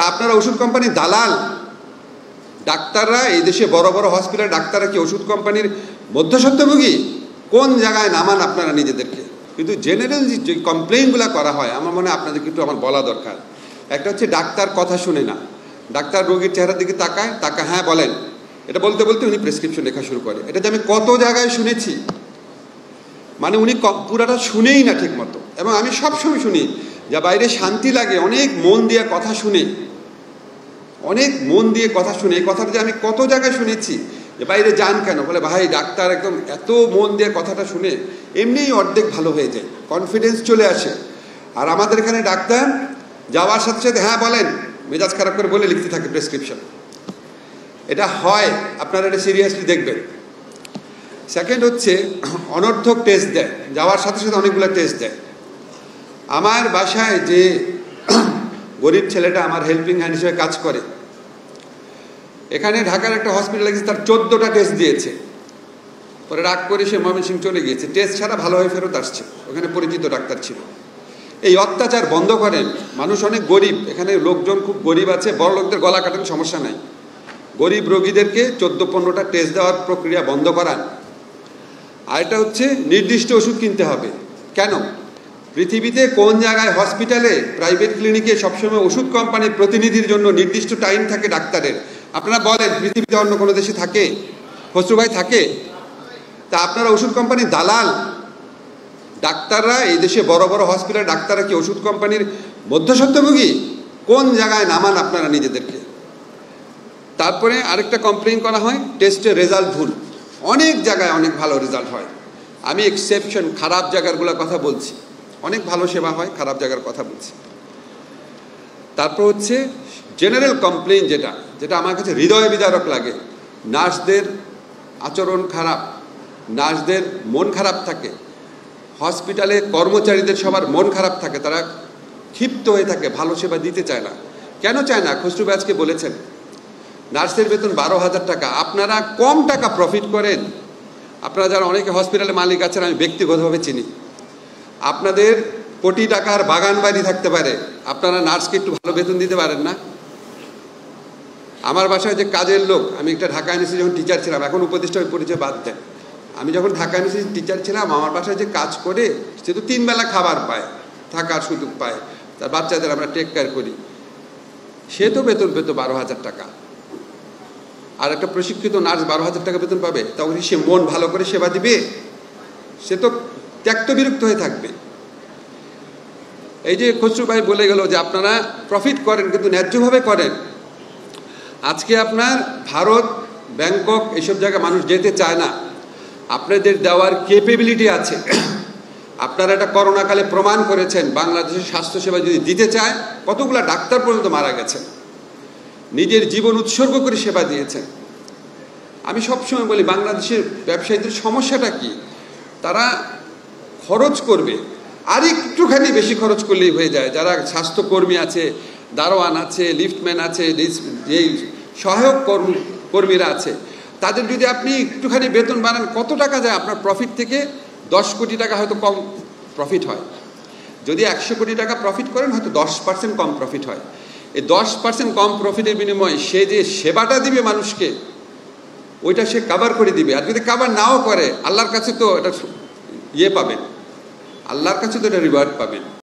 তা আপনারা ওষুধ কোম্পানির দালাল? ডাক্তাররা এই দেশে বড় বড় হসপিটালের ডাক্তাররা কি ওষুধ কোম্পানির মধ্যস্বত্বভোগী? কোন জায়গায় নামান আপনারা নিজেদেরকে? কিন্তু জেনারেল যে কমপ্লেইনগুলো করা হয়, আমার মনে হয় আপনাদেরকে একটু আমার বলা দরকার। একটা হচ্ছে ডাক্তার কথা শুনে না, ডাক্তার রোগীর চেহারার দিকে তাকায়, হ্যাঁ বলেন, এটা বলতে বলতে উনি প্রেসক্রিপশন লেখা শুরু করে। এটা যে আমি কত জায়গায় শুনেছি, মানে উনি পুরাটা শুনেই না ঠিক মতো। এবং আমি সবসময় শুনি যা বাইরে শান্তি লাগে, অনেক মন দিয়ে কথা শুনে, অনেক মন দিয়ে কথা শুনে। এই কথাটা যে আমি কত জায়গায় শুনেছি যে বাইরে যান কেন, বলে ভাই ডাক্তার একদম এত মন দিয়ে কথাটা শুনে এমনিই অর্ধেক ভালো হয়ে যায়, কনফিডেন্স চলে আসে। আর আমাদের এখানে ডাক্তার যাওয়ার সাথে সাথে হ্যাঁ বলেন মেজাজ খারাপ করে বলে লিখতে থাকে প্রেসক্রিপশন। এটা হয়, আপনারা এটা সিরিয়াসলি দেখবেন। সেকেন্ড হচ্ছে অনর্থক টেস্ট দেয়, যাওয়ার সাথে সাথে অনেকগুলো টেস্ট দেয়। আমার বাসায় যে গরিব ছেলেটা আমার হেল্পিং হ্যান্ড হিসেবে কাজ করে, এখানে ঢাকার একটা হসপিটালে গেছে, তার 14টা টেস্ট দিয়েছে। পরে রাগ করে সে ময়মনসিংহ চলে গিয়েছে, টেস্ট ছাড়া ভালো হয়ে ফেরত আসছে, ওখানে পরিচিত ডাক্তার ছিল। এই অত্যাচার বন্ধ করেন। মানুষ অনেক গরিব, এখানে লোকজন খুব গরিব আছে, বড় লোকদের গলা কাটান, সমস্যা নাই। গরিব রোগীদেরকে 14-15টা টেস্ট দেওয়ার প্রক্রিয়া বন্ধ করান। আর এটা হচ্ছে নির্দিষ্ট ওষুধ কিনতে হবে। কেন? পৃথিবীতে কোন জায়গায় হসপিটালে, প্রাইভেট ক্লিনিকে সবসময় ওষুধ কোম্পানির প্রতিনিধির জন্য নির্দিষ্ট টাইম থাকে ডাক্তারের? আপনারা বলেন, পৃথিবীতে অন্য কোনো দেশে থাকে? খসরু ভাই থাকে? তা আপনারা ওষুধ কোম্পানির দালাল? ডাক্তাররা এই দেশে বড় বড় হসপিটালের ডাক্তাররা কি ওষুধ কোম্পানির মধ্যস্বত্বভোগী? কোন জায়গায় নামান আপনারা নিজেদেরকে? তারপরে আরেকটা কমপ্লেইন করা হয়, টেস্টের রেজাল্ট ভুল। অনেক জায়গায় অনেক ভালো রেজাল্ট হয়, আমি এক্সেপশন, খারাপ জায়গাগুলোর কথা বলছি। অনেক ভালো সেবা হয়, খারাপ জায়গার কথা বলছি। তারপর হচ্ছে জেনারেল কমপ্লেইন, যেটা আমার কাছে হৃদয় বিদারক লাগে। নার্সদের আচরণ খারাপ, নার্সদের মন খারাপ থাকে, হসপিটালে কর্মচারীদের সবার মন খারাপ থাকে, তারা ক্ষিপ্ত হয়ে থাকে, ভালো সেবা দিতে চায় না। কেন চায় না? খসরু ভাই আজকে বলেছেন নার্সের বেতন 12,000 টাকা। আপনারা কম টাকা প্রফিট করেন। আপনারা যারা অনেকে হসপিটালে মালিক আছেন, আমি ব্যক্তিগতভাবে চিনি, আপনাদের কোটি টাকার বাগান বাড়ি থাকতে পারে, আপনারা নার্সকে একটু ভালো বেতন দিতে পারেন না? আমার বাসায় যে কাজের লোক, আমি একটা ঢাকা ইউনিভার্সিটি যখন টিচার ছিলাম, এখন উপদেষ্টা পরিচয় বাদ দেন, আমি যখন ঢাকা ইউনিভার্সিটি টিচার ছিলাম, আমার বাসায় যে কাজ করে সে তো 3 বেলা খাবার পায়, থাকার সুযোগ পায়, তার বাচ্চাদের আমরা টেক কেয়ার করি, সে তো বেতন পেত 12,000 টাকা। আর একটা প্রশিক্ষিত নার্স 12,000 টাকা বেতন পাবে? তখন সে মন ভালো করে সেবা দিবে? সে তো ত্যক্ত বিরক্ত হয়ে থাকবে। এই যে খসরু ভাই বলে গেল যে আপনারা প্রফিট করেন কিন্তু ন্যায্যভাবে করেন। আজকে আপনার ভারত, ব্যাংকক এসব জায়গায় মানুষ যেতে চায় না, আপনাদের দেওয়ার ক্যাপাবিলিটি আছে। আপনারা এটা করোনাকালে প্রমাণ করেছেন। বাংলাদেশের স্বাস্থ্যসেবা যদি দিতে চায়, কতগুলো ডাক্তার পর্যন্ত মারা গেছেন, নিজের জীবন উৎসর্গ করে সেবা দিয়েছেন। আমি সবসময় বলি বাংলাদেশের ব্যবসায়ীদের সমস্যাটা কি? তারা খরচ করবে, আর একটুখানি বেশি খরচ করলেই হয়ে যায়। যারা স্বাস্থ্যকর্মী আছে, দারোয়ান আছে, লিফটম্যান আছে, যেই সহায়ক কর্মীরা আছে, তাদের যদি আপনি একটুখানি বেতন বাড়ান, কত টাকা যায় আপনার প্রফিট থেকে? 10 কোটি টাকা হয়তো কম প্রফিট হয়। যদি 100 কোটি টাকা প্রফিট করেন, হয়তো 10% কম প্রফিট হয়। এই 10% কম প্রফিটের বিনিময়ে সে যে সেবাটা দিবে মানুষকে, ওইটা সে কাভার করে দিবে। আর যদি কাভার নাও করে, আল্লাহর কাছে তো এটা পাবেন, আল্লাহর কাছে তো এটা রিওয়ার্ড পাবেন।